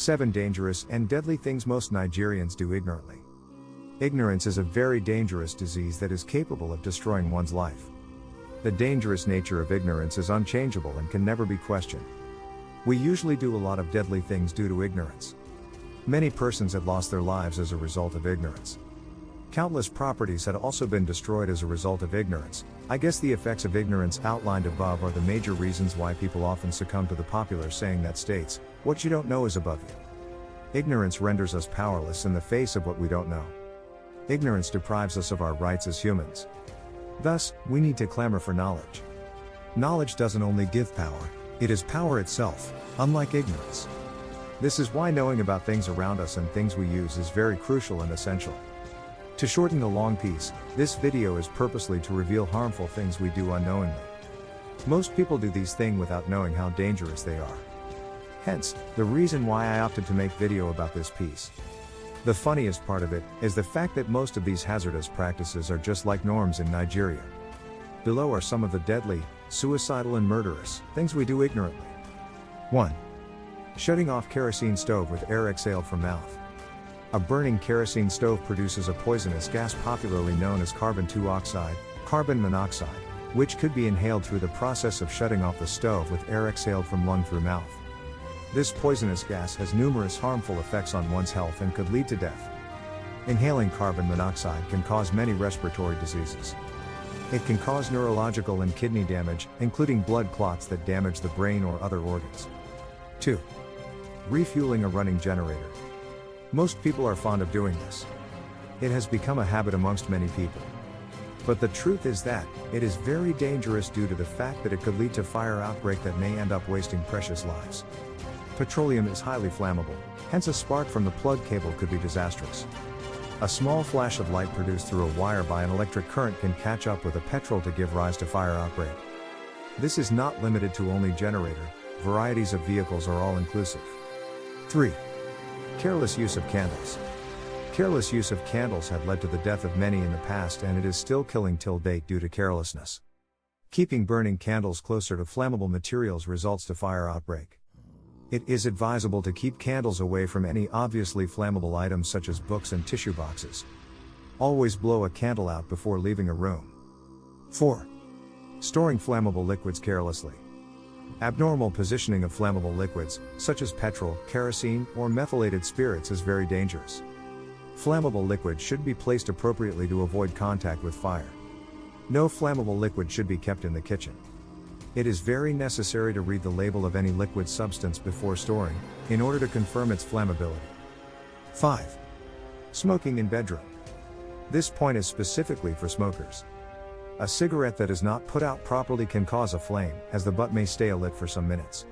7 Dangerous and deadly things most Nigerians do ignorantly. Ignorance is a very dangerous disease that is capable of destroying one's life. The dangerous nature of ignorance is unchangeable and can never be questioned. We usually do a lot of deadly things due to ignorance. Many persons have lost their lives as a result of ignorance. Countless properties had also been destroyed as a result of ignorance. I guess the effects of ignorance outlined above are the major reasons why people often succumb to the popular saying that states, "What you don't know is above you." Ignorance renders us powerless in the face of what we don't know. Ignorance deprives us of our rights as humans. Thus, we need to clamor for knowledge. Knowledge doesn't only give power, it is power itself, unlike ignorance. This is why knowing about things around us and things we use is very crucial and essential. To shorten the long piece, this video is purposely to reveal harmful things we do unknowingly. Most people do these things without knowing how dangerous they are. Hence, the reason why I opted to make video about this piece. The funniest part of it is the fact that most of these hazardous practices are just like norms in Nigeria. Below are some of the deadly, suicidal and murderous things we do ignorantly. 1. Shutting off kerosene stove with air exhaled from mouth. A burning kerosene stove produces a poisonous gas popularly known as carbon dioxide, carbon monoxide, which could be inhaled through the process of shutting off the stove with air exhaled from lung through mouth. This poisonous gas has numerous harmful effects on one's health and could lead to death. Inhaling carbon monoxide can cause many respiratory diseases. It can cause neurological and kidney damage, including blood clots that damage the brain or other organs. 2. Refueling a running generator. Most people are fond of doing this. It has become a habit amongst many people. But the truth is that, it is very dangerous due to the fact that it could lead to fire outbreak that may end up wasting precious lives. Petroleum is highly flammable, hence a spark from the plug cable could be disastrous. A small flash of light produced through a wire by an electric current can catch up with a petrol to give rise to fire outbreak. This is not limited to only generator, varieties of vehicles are all inclusive. 3. Careless use of candles. Careless use of candles have led to the death of many in the past and it is still killing till date due to carelessness. Keeping burning candles closer to flammable materials results to fire outbreak. It is advisable to keep candles away from any obviously flammable items such as books and tissue boxes. Always blow a candle out before leaving a room. 4. Storing flammable liquids carelessly. Abnormal positioning of flammable liquids, such as petrol, kerosene, or methylated spirits is very dangerous. Flammable liquid should be placed appropriately to avoid contact with fire. No flammable liquid should be kept in the kitchen. It is very necessary to read the label of any liquid substance before storing, in order to confirm its flammability. 5. Smoking in bedroom. This point is specifically for smokers. A cigarette that is not put out properly can cause a flame, as the butt may stay alit for some minutes.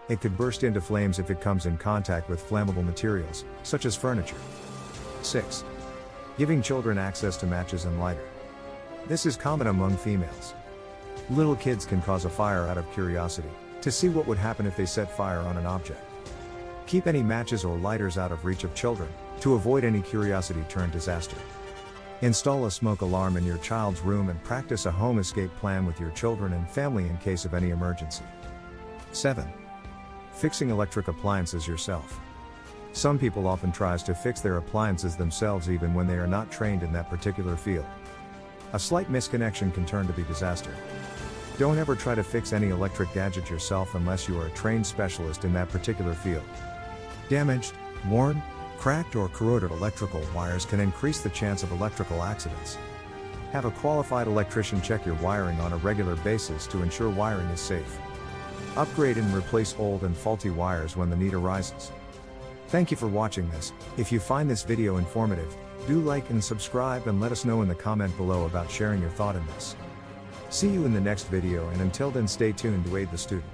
It could burst into flames if it comes in contact with flammable materials, such as furniture. 6. Giving children access to matches and lighter. This is common among females. Little kids can cause a fire out of curiosity, to see what would happen if they set fire on an object. Keep any matches or lighters out of reach of children, to avoid any curiosity-turned disaster. Install a smoke alarm in your child's room and practice a home escape plan with your children and family in case of any emergency. 7. Fixing electric appliances yourself. Some people often tries to fix their appliances themselves even when they are not trained in that particular field. A slight misconnection can turn to be disaster. Don't ever try to fix any electric gadget yourself unless you are a trained specialist in that particular field. Damaged, worn, cracked or corroded electrical wires can increase the chance of electrical accidents. Have a qualified electrician check your wiring on a regular basis to ensure wiring is safe. Upgrade and replace old and faulty wires when the need arises. Thank you for watching this. If you find this video informative, do like and subscribe and let us know in the comment below about sharing your thought in this. See you in the next video and until then stay tuned to aid the student.